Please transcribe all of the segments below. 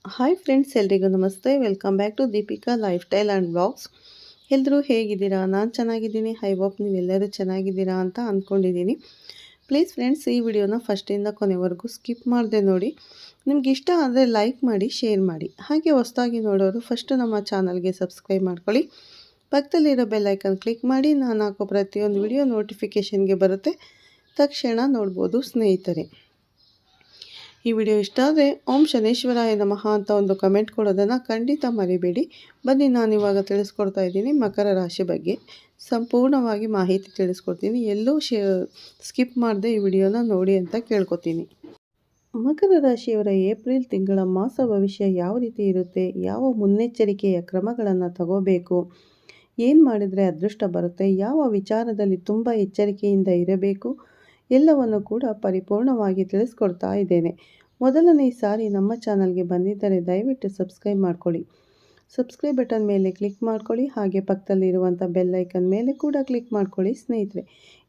Hi friends, ಎಲ್ರಿಗೂ ನಮಸ್ತೆ. Welcome back to Deepika lifestyle and blogs. ಎಲ್ಲರೂ ಹೇಗಿದ್ದೀರಾ? ನಾನು ಚೆನ್ನಾಗಿದ್ದೀನಿ. ಐ ಹೋಪ್ ನೀವೆಲ್ಲರೂ ಚೆನ್ನಾಗಿದ್ದೀರಾ ಅಂತ ಅಂದ್ಕೊಂಡಿದ್ದೀನಿ. ಪ್ಲೀಸ್ ಫ್ರೆಂಡ್ಸ್, ಈ ವಿಡಿಯೋನ ಫಸ್ಟಿಂದ ಕೊನೆವರೆಗೂ ಸ್ಕಿಪ್ ಮಾಡದೆ ನೋಡಿ. ನಿಮ್ಗೆ ಇಷ್ಟ ಆದರೆ ಲೈಕ್ ಮಾಡಿ, ಶೇರ್ ಮಾಡಿ. ಹಾಗೆ ಹೊಸದಾಗಿ ನೋಡೋರು ಫಸ್ಟು ನಮ್ಮ ಚಾನಲ್ಗೆ ಸಬ್ಸ್ಕ್ರೈಬ್ ಮಾಡ್ಕೊಳ್ಳಿ. ಪಕ್ಕದಲ್ಲಿರೋ ಬೆಲ್ ಐಕನ್ ಕ್ಲಿಕ್ ಮಾಡಿ. ನಾನು ಹಾಕೋ ಪ್ರತಿಯೊಂದು ವಿಡಿಯೋ ನೋಟಿಫಿಕೇಷನ್ಗೆ ಬರುತ್ತೆ, ತಕ್ಷಣ ನೋಡ್ಬೋದು ಸ್ನೇಹಿತರೆ. ಈ ವಿಡಿಯೋ ಇಷ್ಟ ಆದರೆ ಓಂ ಶನೇಶ್ವರಾಯ ನಮಃ ಅಂತ ಒಂದು ಕಮೆಂಟ್ ಕೊಡೋದನ್ನು ಖಂಡಿತ ಮರಿಬೇಡಿ. ಬನ್ನಿ, ನಾನು ಇವಾಗ ತಿಳಿಸ್ಕೊಡ್ತಾ ಇದ್ದೀನಿ ಮಕರ ರಾಶಿ ಬಗ್ಗೆ ಸಂಪೂರ್ಣವಾಗಿ ಮಾಹಿತಿ ತಿಳಿಸ್ಕೊಡ್ತೀನಿ. ಎಲ್ಲೂ ಸ್ಕಿಪ್ ಮಾಡದೆ ಈ ವಿಡಿಯೋನ ನೋಡಿ ಅಂತ ಕೇಳ್ಕೊತೀನಿ. ಮಕರ ರಾಶಿಯವರ ಏಪ್ರಿಲ್ ತಿಂಗಳ ಮಾಸ ಭವಿಷ್ಯ ಯಾವ ರೀತಿ ಇರುತ್ತೆ, ಯಾವ ಮುನ್ನೆಚ್ಚರಿಕೆಯ ಕ್ರಮಗಳನ್ನು ತಗೋಬೇಕು, ಏನು ಮಾಡಿದರೆ ಅದೃಷ್ಟ ಬರುತ್ತೆ, ಯಾವ ವಿಚಾರದಲ್ಲಿ ತುಂಬ ಎಚ್ಚರಿಕೆಯಿಂದ ಇರಬೇಕು, ಎಲ್ಲವನ್ನು ಕೂಡ ಪರಿಪೂರ್ಣವಾಗಿ ತಿಳಿಸ್ಕೊಡ್ತಾ ಇದ್ದೇನೆ. ಮೊದಲನೇ ಸಾರಿ ನಮ್ಮ ಚಾನಲ್ಗೆ ಬಂದಿದ್ದರೆ ದಯವಿಟ್ಟು ಸಬ್ಸ್ಕ್ರೈಬ್ ಮಾಡ್ಕೊಳ್ಳಿ. ಸಬ್ಸ್ಕ್ರೈಬ್ ಬಟನ್ ಮೇಲೆ ಕ್ಲಿಕ್ ಮಾಡ್ಕೊಳ್ಳಿ. ಹಾಗೆ ಪಕ್ಕದಲ್ಲಿರುವಂಥ ಬೆಲ್ ಐಕನ್ ಮೇಲೆ ಕೂಡ ಕ್ಲಿಕ್ ಮಾಡ್ಕೊಳ್ಳಿ ಸ್ನೇಹಿತರೆ.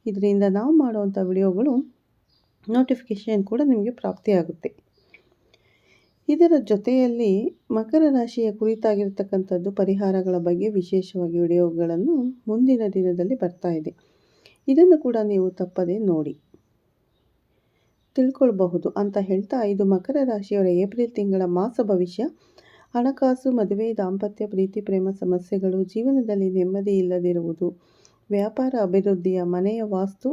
ಇದರಿಂದ ನಾವು ಮಾಡುವಂಥ ವಿಡಿಯೋಗಳು ನೋಟಿಫಿಕೇಷನ್ ಕೂಡ ನಿಮಗೆ ಪ್ರಾಪ್ತಿಯಾಗುತ್ತೆ. ಇದರ ಜೊತೆಯಲ್ಲಿ ಮಕರ ರಾಶಿಯ ಕುರಿತಾಗಿರ್ತಕ್ಕಂಥದ್ದು ಪರಿಹಾರಗಳ ಬಗ್ಗೆ ವಿಶೇಷವಾಗಿ ವಿಡಿಯೋಗಳನ್ನು ಮುಂದಿನ ದಿನದಲ್ಲಿ ಬರ್ತಾ ಇದೆ. ಇದನ್ನು ಕೂಡ ನೀವು ತಪ್ಪದೆ ನೋಡಿ ತಿಳ್ಕೊಳ್ಬಹುದು ಅಂತ ಹೇಳ್ತಾ, ಇದು ಮಕರ ರಾಶಿಯವರ ಏಪ್ರಿಲ್ ತಿಂಗಳ ಮಾಸ ಭವಿಷ್ಯ. ಹಣಕಾಸು, ಮದುವೆ, ದಾಂಪತ್ಯ, ಪ್ರೀತಿ, ಪ್ರೇಮ ಸಮಸ್ಯೆಗಳು, ಜೀವನದಲ್ಲಿ ನೆಮ್ಮದಿ ಇಲ್ಲದಿರುವುದು, ವ್ಯಾಪಾರ ಅಭಿವೃದ್ಧಿಯ, ಮನೆಯ ವಾಸ್ತು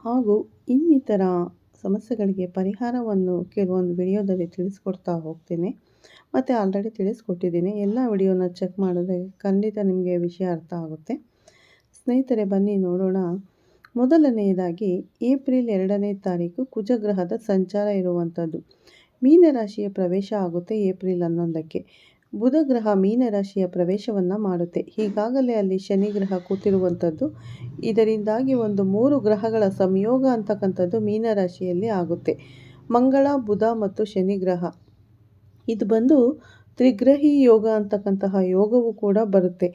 ಹಾಗೂ ಇನ್ನಿತರ ಸಮಸ್ಯೆಗಳಿಗೆ ಪರಿಹಾರವನ್ನು ಕೆಲವೊಂದು ವಿಡಿಯೋದಲ್ಲಿ ತಿಳಿಸ್ಕೊಡ್ತಾ ಹೋಗ್ತೇನೆ. ಮತ್ತು ಆಲ್ರೆಡಿ ತಿಳಿಸ್ಕೊಟ್ಟಿದ್ದೀನಿ. ಎಲ್ಲ ವಿಡಿಯೋನ ಚೆಕ್ ಮಾಡಿದ್ರೆ ಖಂಡಿತ ನಿಮಗೆ ವಿಷಯ ಅರ್ಥ ಆಗುತ್ತೆ ಸ್ನೇಹಿತರೆ. ಬನ್ನಿ ನೋಡೋಣ. ಮೊದಲನೆಯದಾಗಿ ಏಪ್ರಿಲ್ 2ನೇ ತಾರೀಕು ಕುಜಗ್ರಹದ ಸಂಚಾರ ಇರುವಂಥದ್ದು. ಮೀನರಾಶಿಯ ಪ್ರವೇಶ ಆಗುತ್ತೆ ಏಪ್ರಿಲ್ 11ಕ್ಕೆ. ಬುಧ ಗ್ರಹ ಮೀನರಾಶಿಯ ಪ್ರವೇಶವನ್ನು ಮಾಡುತ್ತೆ. ಈಗಾಗಲೇ ಅಲ್ಲಿ ಶನಿ ಗ್ರಹ ಕೂತಿರುವಂಥದ್ದು. ಇದರಿಂದಾಗಿ ಒಂದು 3 ಗ್ರಹಗಳ ಸಂಯೋಗ ಅಂತಕ್ಕಂಥದ್ದು ಮೀನರಾಶಿಯಲ್ಲಿ ಆಗುತ್ತೆ. ಮಂಗಳ, ಬುಧ ಮತ್ತು ಶನಿ ಗ್ರಹ ಇದು ಬಂದು ತ್ರಿಗ್ರಹಿ ಯೋಗ ಅಂತಕ್ಕಂತಹ ಯೋಗವು ಕೂಡ ಬರುತ್ತೆ.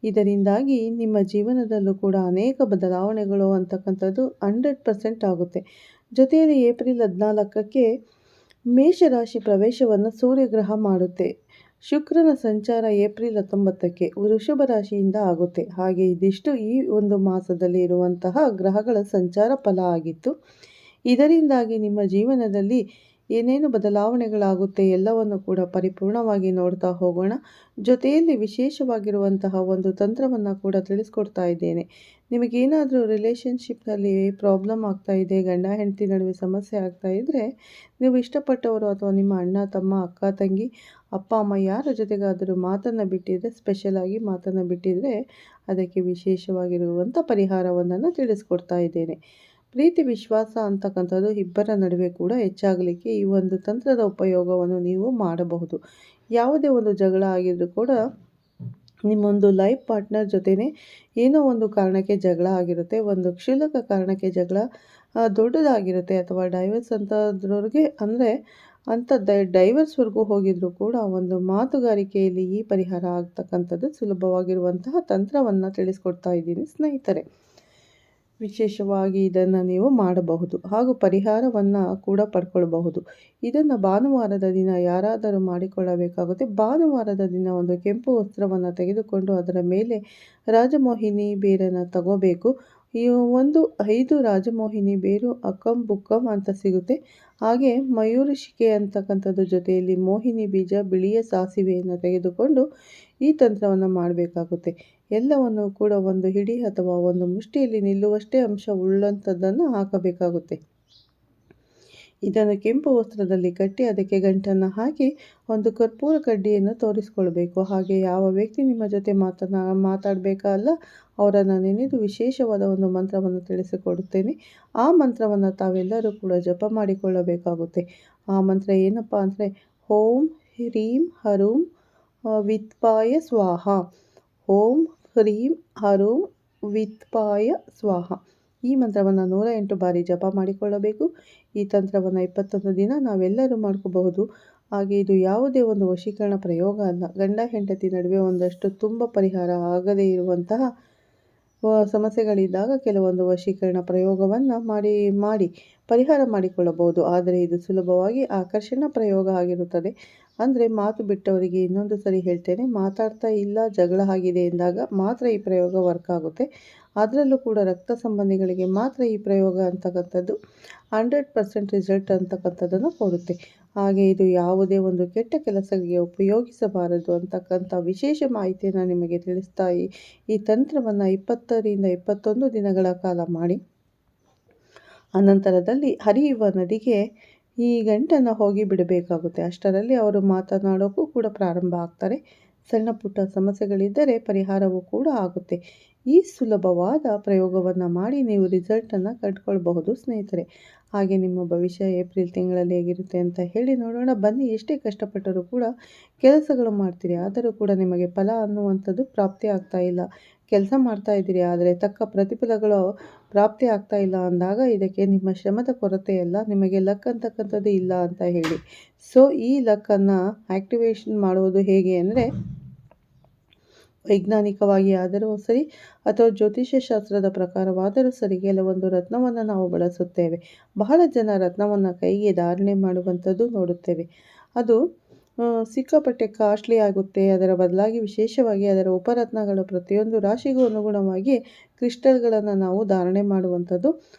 ಇದರಿಂದಾಗಿ ನಿಮ್ಮ ಜೀವನದಲ್ಲೂ ಕೂಡ ಅನೇಕ ಬದಲಾವಣೆಗಳು ಅಂತಕ್ಕಂಥದ್ದು 100% ಆಗುತ್ತೆ. ಜೊತೆಯಲ್ಲಿ ಏಪ್ರಿಲ್ 14ಕ್ಕೆ ಮೇಷರಾಶಿ ಪ್ರವೇಶವನ್ನು ಸೂರ್ಯಗ್ರಹ ಮಾಡುತ್ತೆ. ಶುಕ್ರನ ಸಂಚಾರ ಏಪ್ರಿಲ್ 19ಕ್ಕೆ ವೃಷಭ ರಾಶಿಯಿಂದ ಆಗುತ್ತೆ. ಹಾಗೆ ಇದಿಷ್ಟು ಈ ಒಂದು ಮಾಸದಲ್ಲಿ ಇರುವಂತಹ ಗ್ರಹಗಳ ಸಂಚಾರ ಫಲ ಆಗಿತ್ತು. ಇದರಿಂದಾಗಿ ನಿಮ್ಮ ಜೀವನದಲ್ಲಿ ಏನೇನು ಬದಲಾವಣೆಗಳಾಗುತ್ತೆ ಎಲ್ಲವನ್ನು ಕೂಡ ಪರಿಪೂರ್ಣವಾಗಿ ನೋಡ್ತಾ ಹೋಗೋಣ. ಜೊತೆಯಲ್ಲಿ ವಿಶೇಷವಾಗಿರುವಂತಹ ಒಂದು ತಂತ್ರವನ್ನು ಕೂಡ ತಿಳಿಸ್ಕೊಡ್ತಾ ಇದ್ದೇನೆ. ನಿಮಗೇನಾದರೂ ರಿಲೇಷನ್ಶಿಪ್ನಲ್ಲಿ ಪ್ರಾಬ್ಲಮ್ ಆಗ್ತಾ ಇದೆ, ಗಂಡ ಹೆಂಡತಿ ನಡುವೆ ಸಮಸ್ಯೆ ಆಗ್ತಾ ಇದ್ದರೆ, ನೀವು ಇಷ್ಟಪಟ್ಟವರು ಅಥವಾ ನಿಮ್ಮ ಅಣ್ಣ, ತಮ್ಮ, ಅಕ್ಕ, ತಂಗಿ, ಅಪ್ಪ, ಅಮ್ಮ ಯಾರ ಜೊತೆಗಾದರೂ ಮಾತನ್ನು ಬಿಟ್ಟಿದ್ರೆ, ಸ್ಪೆಷಲಾಗಿ ಮಾತನ್ನು ಬಿಟ್ಟಿದ್ರೆ ಅದಕ್ಕೆ ವಿಶೇಷವಾಗಿರುವಂಥ ಪರಿಹಾರವನ್ನು ತಿಳಿಸ್ಕೊಡ್ತಾ ಇದ್ದೇನೆ. ಪ್ರೀತಿ ವಿಶ್ವಾಸ ಅಂತಕ್ಕಂಥದ್ದು ಇಬ್ಬರ ನಡುವೆ ಕೂಡ ಹೆಚ್ಚಾಗಲಿಕ್ಕೆ ಈ ಒಂದು ತಂತ್ರದ ಉಪಯೋಗವನ್ನು ನೀವು ಮಾಡಬಹುದು. ಯಾವುದೇ ಒಂದು ಜಗಳ ಆಗಿದ್ರೂ ಕೂಡ ನಿಮ್ಮೊಂದು ಲೈಫ್ ಪಾರ್ಟ್ನರ್ ಜೊತೆನೇ ಏನೋ ಒಂದು ಕಾರಣಕ್ಕೆ ಜಗಳ ಆಗಿರುತ್ತೆ. ಒಂದು ಕ್ಷುಲ್ಲಕ ಕಾರಣಕ್ಕೆ ಜಗಳ ದೊಡ್ಡದಾಗಿರುತ್ತೆ ಅಥವಾ ಡೈವರ್ಸ್ ಅಂತದ್ರವ್ರಿಗೆ ಅಂದರೆ ಡೈವರ್ಸ್ವರೆಗೂ ಹೋಗಿದ್ರು ಕೂಡ ಒಂದು ಮಾತುಗಾರಿಕೆಯಲ್ಲಿ ಈ ಪರಿಹಾರ ಆಗ್ತಕ್ಕಂಥದ್ದು ಸುಲಭವಾಗಿರುವಂತಹ ತಂತ್ರವನ್ನು ತಿಳಿಸ್ಕೊಡ್ತಾ ಇದ್ದೀನಿ ಸ್ನೇಹಿತರೆ. ವಿಶೇಷವಾಗಿ ಇದನ್ನು ನೀವು ಮಾಡಬಹುದು ಹಾಗೂ ಪರಿಹಾರವನ್ನು ಕೂಡ ಪಡ್ಕೊಳ್ಬಹುದು. ಇದನ್ನು ಭಾನುವಾರದ ದಿನ ಯಾರಾದರೂ ಮಾಡಿಕೊಳ್ಳಬೇಕಾಗುತ್ತೆ. ಭಾನುವಾರದ ದಿನ ಒಂದು ಕೆಂಪು ವಸ್ತ್ರವನ್ನು ತೆಗೆದುಕೊಂಡು ಅದರ ಮೇಲೆ ರಾಜಮೋಹಿನಿ ಬೇರನ್ನು ತಗೋಬೇಕು. ಈ ಒಂದು 5 ರಾಜಮೋಹಿನಿ ಬೇರು ಅಕ್ಕಂ ಬುಕ್ಕಂ ಅಂತ ಸಿಗುತ್ತೆ. ಹಾಗೆ ಮಯೂರಿಷಿಕೆ ಅಂತಕ್ಕಂಥದ್ದು ಜೊತೆಯಲ್ಲಿ ಮೋಹಿನಿ ಬೀಜ, ಬಿಳಿಯ ಸಾಸಿವೆಯನ್ನು ತೆಗೆದುಕೊಂಡು ಈ ತಂತ್ರವನ್ನು ಮಾಡಬೇಕಾಗುತ್ತೆ. ಎಲ್ಲವನ್ನು ಕೂಡ ಒಂದು ಹಿಡಿ ಅಥವಾ ಒಂದು ಮುಷ್ಟಿಯಲ್ಲಿ ನಿಲ್ಲುವಷ್ಟೇ ಅಂಶ ಉಳ್ಳಂಥದ್ದನ್ನು ಹಾಕಬೇಕಾಗುತ್ತೆ. ಇದನ್ನು ಕೆಂಪು ವಸ್ತ್ರದಲ್ಲಿ ಕಟ್ಟಿ ಅದಕ್ಕೆ ಗಂಟನ್ನು ಹಾಕಿ ಒಂದು ಕರ್ಪೂರ ಕಡ್ಡಿಯನ್ನು ತೋರಿಸ್ಕೊಳ್ಬೇಕು. ಹಾಗೆ ಯಾವ ವ್ಯಕ್ತಿ ನಿಮ್ಮ ಜೊತೆ ಮಾತಾಡಬೇಕಲ್ಲ ಅವರನ್ನು ನೆನೆದು ವಿಶೇಷವಾದ ಒಂದು ಮಂತ್ರವನ್ನು ತಿಳಿಸಿಕೊಡುತ್ತೇನೆ. ಆ ಮಂತ್ರವನ್ನು ತಾವೆಲ್ಲರೂ ಕೂಡ ಜಪ ಮಾಡಿಕೊಳ್ಳಬೇಕಾಗುತ್ತೆ. ಆ ಮಂತ್ರ ಏನಪ್ಪ ಅಂದರೆ ಓಂ ಹ್ರೀಂ ಹರೂಂ ವಿತ್ಪಾಯ ಸ್ವಾಹ. ಓಂ ಹ್ರೀಂ ಹರೂಂ ವಿತ್ಪಾಯ ಸ್ವಾಹ. ಈ ಮಂತ್ರವನ್ನು 108 ಬಾರಿ ಜಪ ಮಾಡಿಕೊಳ್ಳಬೇಕು. ಈ ತಂತ್ರವನ್ನು 21 ದಿನ ನಾವೆಲ್ಲರೂ ಮಾಡ್ಕೋಬಹುದು. ಹಾಗೆ ಇದು ಯಾವುದೇ ಒಂದು ವಶೀಕರಣ ಪ್ರಯೋಗ ಅಲ್ಲ. ಗಂಡ ಹೆಂಡತಿ ನಡುವೆ ಒಂದಷ್ಟು ತುಂಬ ಪರಿಹಾರ ಆಗದೇ ಇರುವಂತಹ ಸಮಸ್ಯೆಗಳಿದ್ದಾಗ ಕೆಲವೊಂದು ವಶೀಕರಣ ಪ್ರಯೋಗವನ್ನು ಮಾಡಿ ಪರಿಹಾರ ಮಾಡಿಕೊಳ್ಳಬಹುದು. ಆದರೆ ಇದು ಸುಲಭವಾಗಿ ಆಕರ್ಷಣಾ ಪ್ರಯೋಗ ಆಗಿರುತ್ತದೆ. ಅಂದರೆ ಮಾತು ಬಿಟ್ಟವರಿಗೆ ಇನ್ನೊಂದು ಸರಿ ಹೇಳ್ತೇನೆ, ಮಾತಾಡ್ತಾ ಇಲ್ಲ ಜಗಳ ಆಗಿದೆ ಎಂದಾಗ ಮಾತ್ರ ಈ ಪ್ರಯೋಗ ವರ್ಕ್ ಆಗುತ್ತೆ. ಅದರಲ್ಲೂ ಕೂಡ ರಕ್ತ ಸಂಬಂಧಿಗಳಿಗೆ ಮಾತ್ರ ಈ ಪ್ರಯೋಗ ಅಂತಕ್ಕಂಥದ್ದು 100% ರಿಸಲ್ಟ್ ಅಂತಕ್ಕಂಥದ್ದನ್ನು ಕೊಡುತ್ತೆ. ಹಾಗೆ ಇದು ಯಾವುದೇ ಒಂದು ಕೆಟ್ಟ ಕೆಲಸಗಳಿಗೆ ಉಪಯೋಗಿಸಬಾರದು ಅಂತಕ್ಕಂಥ ವಿಶೇಷ ಮಾಹಿತಿಯನ್ನು ನಿಮಗೆ ತಿಳಿಸ್ತಾ ಈ ತಂತ್ರವನ್ನು 20ರಿಂದ 21 ದಿನಗಳ ಕಾಲ ಮಾಡಿ, ಅನಂತರದಲ್ಲಿ ಹರಿಯುವ ನದಿಗೆ ಈ ಗಂಟನ್ನು ಹೋಗಿ ಬಿಡಬೇಕಾಗುತ್ತೆ. ಅಷ್ಟರಲ್ಲಿ ಅವರು ಮಾತನಾಡೋಕ್ಕೂ ಕೂಡ ಪ್ರಾರಂಭ ಆಗ್ತಾರೆ. ಸಣ್ಣ ಪುಟ್ಟ ಸಮಸ್ಯೆಗಳಿದ್ದರೆ ಪರಿಹಾರವೂ ಕೂಡ ಆಗುತ್ತೆ. ಈ ಸುಲಭವಾದ ಪ್ರಯೋಗವನ್ನು ಮಾಡಿ ನೀವು ರಿಸಲ್ಟನ್ನು ಕಂಡುಕೊಳ್ಬಹುದು ಸ್ನೇಹಿತರೆ. ಹಾಗೆ ನಿಮ್ಮ ಭವಿಷ್ಯ ಏಪ್ರಿಲ್ ತಿಂಗಳಲ್ಲಿ ಹೇಗಿರುತ್ತೆ ಅಂತ ಹೇಳಿ ನೋಡೋಣ ಬನ್ನಿ. ಎಷ್ಟೇ ಕಷ್ಟಪಟ್ಟರೂ ಕೂಡ ಕೆಲಸಗಳು ಮಾಡ್ತೀರಿ, ಆದರೂ ಕೂಡ ನಿಮಗೆ ಫಲ ಅನ್ನುವಂಥದ್ದು ಪ್ರಾಪ್ತಿ ಆಗ್ತಾ ಇಲ್ಲ. ಕೆಲಸ ಮಾಡ್ತಾ ಇದ್ದೀರಿ ಆದರೆ ತಕ್ಕ ಪ್ರತಿಫಲಗಳು ಪ್ರಾಪ್ತಿ ಆಗ್ತಾ ಇಲ್ಲ ಅಂದಾಗ ಇದಕ್ಕೆ ನಿಮ್ಮ ಶ್ರಮದ ಕೊರತೆ ಅಲ್ಲ, ನಿಮಗೆ ಲಕ್ ಅಂತಕ್ಕಂಥದ್ದು ಇಲ್ಲ ಅಂತ ಹೇಳಿ. ಸೊ ಈ ಲಕ್ಕನ್ನು ಆ್ಯಕ್ಟಿವೇಶನ್ ಮಾಡುವುದು ಹೇಗೆ ಅಂದರೆ, ವೈಜ್ಞಾನಿಕವಾಗಿ ಆದರೂ ಸರಿ ಅಥವಾ ಜ್ಯೋತಿಷ್ಯ ಶಾಸ್ತ್ರದ ಪ್ರಕಾರವಾದರೂ ಸರಿ ಕೆಲವೊಂದು ರತ್ನವನ್ನು ನಾವು ಬಳಸುತ್ತೇವೆ. ಬಹಳ ಜನ ರತ್ನವನ್ನು ಕೈಗೆ ಧಾರಣೆ ಮಾಡುವಂಥದ್ದು ನೋಡುತ್ತೇವೆ. ಅದು ಸಿಕ್ಕಾಪಟ್ಟೆ ಕಾಸ್ಟ್ಲಿ ಆಗುತ್ತೆ. ಅದರ ಬದಲಾಗಿ ವಿಶೇಷವಾಗಿ ಅದರ ಉಪರತ್ನಗಳು ಪ್ರತಿಯೊಂದು ರಾಶಿಗೂ ಅನುಗುಣವಾಗಿ ಕ್ರಿಸ್ಟಲ್ಗಳನ್ನು ನಾವು ಧಾರಣೆ ಮಾಡುವಂಥದ್ದು.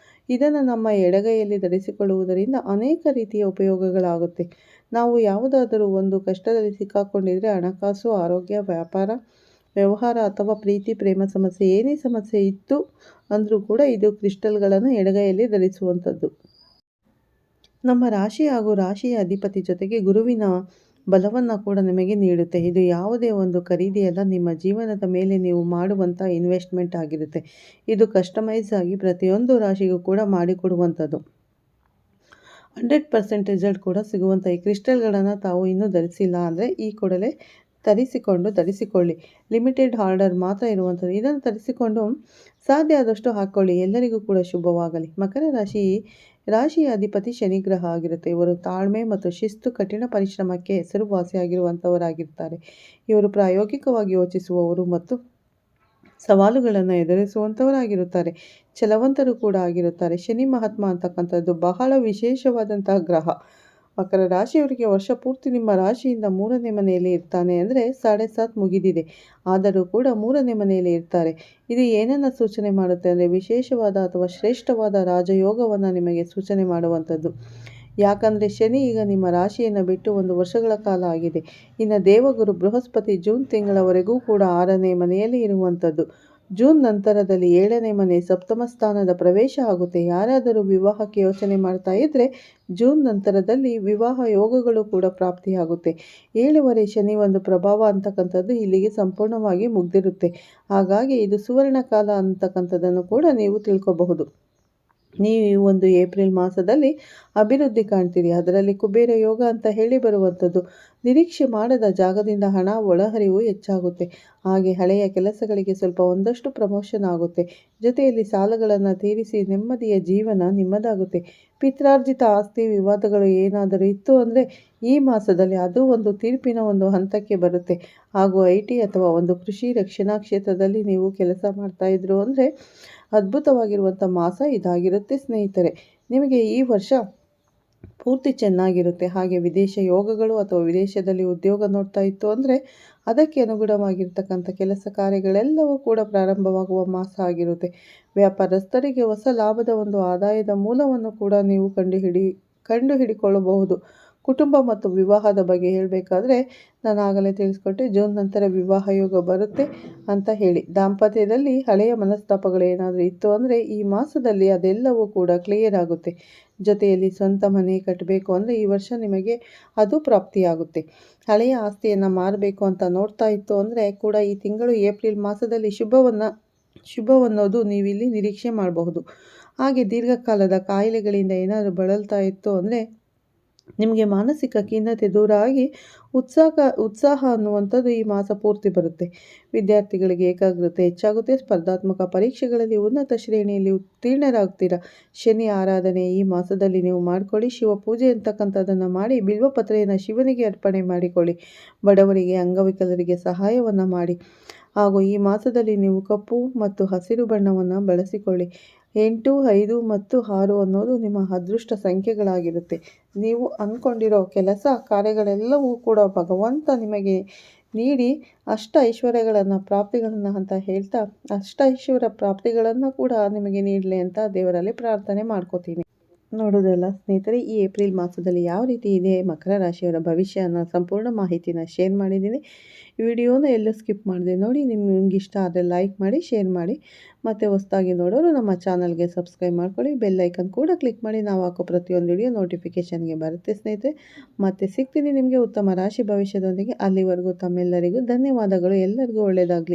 ಇದನ್ನು ನಮ್ಮ ಎಡಗೈಯಲ್ಲಿ ಧರಿಸಿಕೊಳ್ಳುವುದರಿಂದ ಅನೇಕ ರೀತಿಯ ಉಪಯೋಗಗಳಾಗುತ್ತೆ. ನಾವು ಯಾವುದಾದರೂ ಒಂದು ಕಷ್ಟದಲ್ಲಿ ಸಿಕ್ಕಾಕೊಂಡಿದ್ರೆ ಹಣಕಾಸು, ಆರೋಗ್ಯ, ವ್ಯಾಪಾರ, ವ್ಯವಹಾರ ಅಥವಾ ಪ್ರೀತಿ ಪ್ರೇಮ ಸಮಸ್ಯೆ ಏನೇ ಸಮಸ್ಯೆ ಇತ್ತು ಅಂದರೂ ಕೂಡ ಇದು ಕ್ರಿಸ್ಟಲ್ಗಳನ್ನು ಎಡಗೈಯಲ್ಲಿ ಧರಿಸುವಂಥದ್ದು. ನಮ್ಮ ರಾಶಿ ಹಾಗೂ ರಾಶಿಯ ಅಧಿಪತಿ ಜೊತೆಗೆ ಗುರುವಿನ ಬಲವನ್ನು ಕೂಡ ನಿಮಗೆ ನೀಡುತ್ತೆ. ಇದು ಯಾವುದೇ ಒಂದು ಖರೀದಿಯಲ್ಲ, ನಿಮ್ಮ ಜೀವನದ ಮೇಲೆ ನೀವು ಮಾಡುವಂಥ ಇನ್ವೆಸ್ಟ್ಮೆಂಟ್ ಆಗಿರುತ್ತೆ. ಇದು ಕಸ್ಟಮೈಸ್ ಆಗಿ ಪ್ರತಿಯೊಂದು ರಾಶಿಗೂ ಕೂಡ ಮಾಡಿಕೊಡುವಂಥದ್ದು. 100% ರಿಸಲ್ಟ್ ಕೂಡ ಸಿಗುವಂಥ ಈ ಕ್ರಿಸ್ಟಲ್ಗಳನ್ನು ತಾವು ಇನ್ನೂ ಧರಿಸಿಲ್ಲ ಅಂದರೆ ಈ ಕೂಡಲೇ ಧರಿಸಿಕೊಳ್ಳಿ. ಲಿಮಿಟೆಡ್ ಆರ್ಡರ್ ಮಾತ್ರ ಇರುವಂಥದ್ದು. ಇದನ್ನು ತರಿಸಿಕೊಂಡು ಸಾಧ್ಯ ಆದಷ್ಟು ಹಾಕ್ಕೊಳ್ಳಿ. ಎಲ್ಲರಿಗೂ ಕೂಡ ಶುಭವಾಗಲಿ. ಮಕರ ರಾಶಿಯ ಅಧಿಪತಿ ಶನಿ ಗ್ರಹ ಆಗಿರುತ್ತೆ. ಇವರು ತಾಳ್ಮೆ ಮತ್ತು ಶಿಸ್ತು, ಕಠಿಣ ಪರಿಶ್ರಮಕ್ಕೆ ಹೆಸರುವಾಸಿಯಾಗಿರುವಂಥವರಾಗಿರ್ತಾರೆ. ಇವರು ಪ್ರಾಯೋಗಿಕವಾಗಿ ಯೋಚಿಸುವವರು ಮತ್ತು ಸವಾಲುಗಳನ್ನು ಎದುರಿಸುವಂಥವರಾಗಿರುತ್ತಾರೆ. ಛಲವಂತರು ಕೂಡ ಆಗಿರುತ್ತಾರೆ. ಶನಿ ಮಹಾತ್ಮ ಅಂತಕ್ಕಂಥದ್ದು ಬಹಳ ವಿಶೇಷವಾದಂತಹ ಗ್ರಹ. ಮಕರ ರಾಶಿಯವರಿಗೆ ವರ್ಷ ಪೂರ್ತಿ ನಿಮ್ಮ ರಾಶಿಯಿಂದ 3ನೇ ಮನೆಯಲ್ಲಿ ಇರ್ತಾನೆ ಅಂದರೆ 7.5 ಮುಗಿದಿದೆ. ಆದರೂ ಕೂಡ 3ನೇ ಮನೆಯಲ್ಲಿ ಇರ್ತಾರೆ. ಇದು ಏನನ್ನು ಸೂಚನೆ ಮಾಡುತ್ತೆ ಅಂದರೆ ವಿಶೇಷವಾದ ಅಥವಾ ಶ್ರೇಷ್ಠವಾದ ರಾಜಯೋಗವನ್ನು ನಿಮಗೆ ಸೂಚನೆ ಮಾಡುವಂಥದ್ದು. ಯಾಕಂದರೆ ಶನಿ ಈಗ ನಿಮ್ಮ ರಾಶಿಯನ್ನು ಬಿಟ್ಟು 1 ವರ್ಷಗಳ ಕಾಲ ಆಗಿದೆ. ಇನ್ನು ದೇವಗುರು ಬೃಹಸ್ಪತಿ ಜೂನ್ ತಿಂಗಳವರೆಗೂ ಕೂಡ 6ನೇ ಮನೆಯಲ್ಲಿ ಇರುವಂಥದ್ದು. ಜೂನ್ ನಂತರದಲ್ಲಿ 7ನೇ ಮನೆ ಸಪ್ತಮ ಸ್ಥಾನದ ಪ್ರವೇಶ ಆಗುತ್ತೆ. ಯಾರಾದರೂ ವಿವಾಹಕ್ಕೆ ಯೋಚನೆ ಮಾಡ್ತಾ ಇದ್ದರೆ ಜೂನ್ ನಂತರದಲ್ಲಿ ವಿವಾಹ ಯೋಗಗಳು ಕೂಡ ಪ್ರಾಪ್ತಿಯಾಗುತ್ತೆ. 7ವರೆ ಶನಿ ಒಂದು ಪ್ರಭಾವ ಅಂತಕ್ಕಂಥದ್ದು ಇಲ್ಲಿಗೆ ಸಂಪೂರ್ಣವಾಗಿ ಮುಗ್ದಿರುತ್ತೆ. ಹಾಗಾಗಿ ಇದು ಸುವರ್ಣ ಕಾಲ ಅಂತಕ್ಕಂಥದ್ದನ್ನು ಕೂಡ ನೀವು ತಿಳ್ಕೋಬಹುದು. ನೀವು ಒಂದು ಏಪ್ರಿಲ್ ಮಾಸದಲ್ಲಿ ಅಭಿವೃದ್ಧಿ ಕಾಣ್ತೀರಿ. ಅದರಲ್ಲಿ ಕುಬೇರ ಯೋಗ ಅಂತ ಹೇಳಿ ಬರುವಂಥದ್ದು. ನಿರೀಕ್ಷೆ ಮಾಡದ ಜಾಗದಿಂದ ಹಣ ಒಳಹರಿವು ಹೆಚ್ಚಾಗುತ್ತೆ. ಹಾಗೆ ಹಳೆಯ ಕೆಲಸಗಳಿಗೆ ಸ್ವಲ್ಪ ಒಂದಷ್ಟು ಪ್ರಮೋಷನ್ ಆಗುತ್ತೆ. ಜೊತೆಯಲ್ಲಿ ಸಾಲಗಳನ್ನು ತೀರಿಸಿ ನೆಮ್ಮದಿಯ ಜೀವನ ನಿಮ್ಮದಾಗುತ್ತೆ. ಪಿತ್ರಾರ್ಜಿತ ಆಸ್ತಿ ವಿವಾದಗಳು ಏನಾದರೂ ಇತ್ತು ಅಂದರೆ ಈ ಮಾಸದಲ್ಲಿ ಅದು ಒಂದು ತೀರ್ಪಿನ ಒಂದು ಹಂತಕ್ಕೆ ಬರುತ್ತೆ. ಹಾಗೂ IT ಅಥವಾ ಒಂದು ಕೃಷಿ ರಕ್ಷಣಾ ಕ್ಷೇತ್ರದಲ್ಲಿ ನೀವು ಕೆಲಸ ಮಾಡ್ತಾ ಇದ್ರು ಅಂದರೆ ಅದ್ಭುತವಾಗಿರುವಂಥ ಮಾಸ ಇದಾಗಿರುತ್ತೆ ಸ್ನೇಹಿತರೆ. ನಿಮಗೆ ಈ ವರ್ಷ ಪೂರ್ತಿ ಚೆನ್ನಾಗಿರುತ್ತೆ. ಹಾಗೆ ವಿದೇಶ ಯೋಗಗಳು ಅಥವಾ ವಿದೇಶದಲ್ಲಿ ಉದ್ಯೋಗ ನೋಡ್ತಾ ಇತ್ತು ಅಂದರೆ ಅದಕ್ಕೆ ಅನುಗುಣವಾಗಿರ್ತಕ್ಕಂಥ ಕೆಲಸ ಕಾರ್ಯಗಳೆಲ್ಲವೂ ಕೂಡ ಪ್ರಾರಂಭವಾಗುವ ಮಾಸ ಆಗಿರುತ್ತೆ. ವ್ಯಾಪಾರಸ್ಥರಿಗೆ ಹೊಸ ಲಾಭದ ಒಂದು ಆದಾಯದ ಮೂಲವನ್ನು ಕೂಡ ನೀವು ಕಂಡುಹಿಡಿಕೊಳ್ಳಬಹುದು. ಕುಟುಂಬ ಮತ್ತು ವಿವಾಹದ ಬಗ್ಗೆ ಹೇಳಬೇಕಾದ್ರೆ ನಾನು ಆಗಲೇ ತಿಳಿಸ್ಕೊಟ್ಟೆ, ಜೂನ್ ನಂತರ ವಿವಾಹ ಯೋಗ ಬರುತ್ತೆ ಅಂತ ಹೇಳಿ. ದಾಂಪತ್ಯದಲ್ಲಿ ಹಳೆಯ ಮನಸ್ತಾಪಗಳು ಏನಾದರೂ ಇತ್ತು ಅಂದರೆ ಈ ಮಾಸದಲ್ಲಿ ಅದೆಲ್ಲವೂ ಕೂಡ ಕ್ಲಿಯರ್ ಆಗುತ್ತೆ. ಜೊತೆಯಲ್ಲಿ ಸ್ವಂತ ಮನೆ ಕಟ್ಟಬೇಕು ಅಂದರೆ ಈ ವರ್ಷ ನಿಮಗೆ ಅದು ಪ್ರಾಪ್ತಿಯಾಗುತ್ತೆ. ಹಳೆಯ ಆಸ್ತಿಯನ್ನು ಮಾರಬೇಕು ಅಂತ ನೋಡ್ತಾ ಇತ್ತು ಅಂದರೆ ಕೂಡ ಈ ತಿಂಗಳು ಏಪ್ರಿಲ್ ಮಾಸದಲ್ಲಿ ಶುಭವನ್ನೋದು ನೀವಿಲ್ಲಿ ನಿರೀಕ್ಷೆ ಮಾಡಬಹುದು. ಹಾಗೆ ದೀರ್ಘಕಾಲದ ಕಾಯಿಲೆಗಳಿಂದ ಏನಾದರೂ ಬಳಲ್ತಾ ಇತ್ತು ಅಂದರೆ ನಿಮಗೆ ಮಾನಸಿಕ ಖಿನ್ನತೆ ದೂರ ಆಗಿ ಉತ್ಸಾಹ ಅನ್ನುವಂಥದ್ದು ಈ ಮಾಸ ಪೂರ್ತಿ ಬರುತ್ತೆ. ವಿದ್ಯಾರ್ಥಿಗಳಿಗೆ ಏಕಾಗ್ರತೆ ಹೆಚ್ಚಾಗುತ್ತೆ. ಸ್ಪರ್ಧಾತ್ಮಕ ಪರೀಕ್ಷೆಗಳಲ್ಲಿ ಉನ್ನತ ಶ್ರೇಣಿಯಲ್ಲಿ ಉತ್ತೀರ್ಣರಾಗ್ತೀರಾ. ಶನಿ ಆರಾಧನೆ ಈ ಮಾಸದಲ್ಲಿ ನೀವು ಮಾಡಿಕೊಳ್ಳಿ. ಶಿವ ಪೂಜೆ ಅಂತಕ್ಕಂಥದ್ದನ್ನು ಮಾಡಿ ಬಿಲ್ವಪತ್ರೆಯನ್ನು ಶಿವನಿಗೆ ಅರ್ಪಣೆ ಮಾಡಿಕೊಳ್ಳಿ. ಬಡವರಿಗೆ, ಅಂಗವಿಕಲರಿಗೆ ಸಹಾಯವನ್ನು ಮಾಡಿ. ಹಾಗೂ ಈ ಮಾಸದಲ್ಲಿ ನೀವು ಕಪ್ಪು ಮತ್ತು ಹಸಿರು ಬಣ್ಣವನ್ನು ಬಳಸಿಕೊಳ್ಳಿ. 8, 5 ಮತ್ತು 6 ಅನ್ನೋದು ನಿಮ್ಮ ಅದೃಷ್ಟ ಸಂಖ್ಯೆಗಳಾಗಿರುತ್ತೆ. ನೀವು ಅಂದ್ಕೊಂಡಿರೋ ಕೆಲಸ ಕಾರ್ಯಗಳೆಲ್ಲವೂ ಕೂಡ ಭಗವಂತ ನಿಮಗೆ ನೀಡಿ ಐಶ್ವರ್ಯಗಳನ್ನು ಪ್ರಾಪ್ತಿಗಳನ್ನು ಅಂತ ಹೇಳ್ತಾ ಐಶ್ವರ್ಯ ಪ್ರಾಪ್ತಿಗಳನ್ನು ಕೂಡ ನಿಮಗೆ ನೀಡಲಿ ಅಂತ ದೇವರಲ್ಲಿ ಪ್ರಾರ್ಥನೆ ಮಾಡ್ಕೋತೀನಿ. ನೋಡೋದಲ್ಲ ಸ್ನೇಹಿತರೆ, ಈ ಏಪ್ರಿಲ್ ಮಾಸದಲ್ಲಿ ಯಾವ ರೀತಿ ಇದೆ ಮಕರ ರಾಶಿಯವರ ಭವಿಷ್ಯ ಅನ್ನೋ ಸಂಪೂರ್ಣ ಮಾಹಿತಿನ ಶೇರ್ ಮಾಡಿದ್ದೀನಿ. ಈ ವಿಡಿಯೋನ ಎಲ್ಲೂ ಸ್ಕಿಪ್ ಮಾಡಿದೆ ನೋಡಿ. ನಿಮ್ಗೆ ಇಷ್ಟ ಆದರೆ ಲೈಕ್ ಮಾಡಿ, ಶೇರ್ ಮಾಡಿ. ಮತ್ತು ಹೊಸದಾಗಿ ನೋಡೋರು ನಮ್ಮ ಚಾನಲ್ಗೆ ಸಬ್ಸ್ಕ್ರೈಬ್ ಮಾಡ್ಕೊಳ್ಳಿ. ಬೆಲ್ ಐಕನ್ ಕೂಡ ಕ್ಲಿಕ್ ಮಾಡಿ. ನಾವು ಹಾಕೋ ಪ್ರತಿಯೊಂದು ವಿಡಿಯೋ ನೋಟಿಫಿಕೇಷನ್ಗೆ ಬರುತ್ತೆ ಸ್ನೇಹಿತರೆ. ಮತ್ತೆ ಸಿಗ್ತೀನಿ ನಿಮಗೆ ಉತ್ತಮ ರಾಶಿ ಭವಿಷ್ಯದೊಂದಿಗೆ. ಅಲ್ಲಿವರೆಗೂ ತಮ್ಮೆಲ್ಲರಿಗೂ ಧನ್ಯವಾದಗಳು. ಎಲ್ಲರಿಗೂ ಒಳ್ಳೆಯದಾಗಲಿ.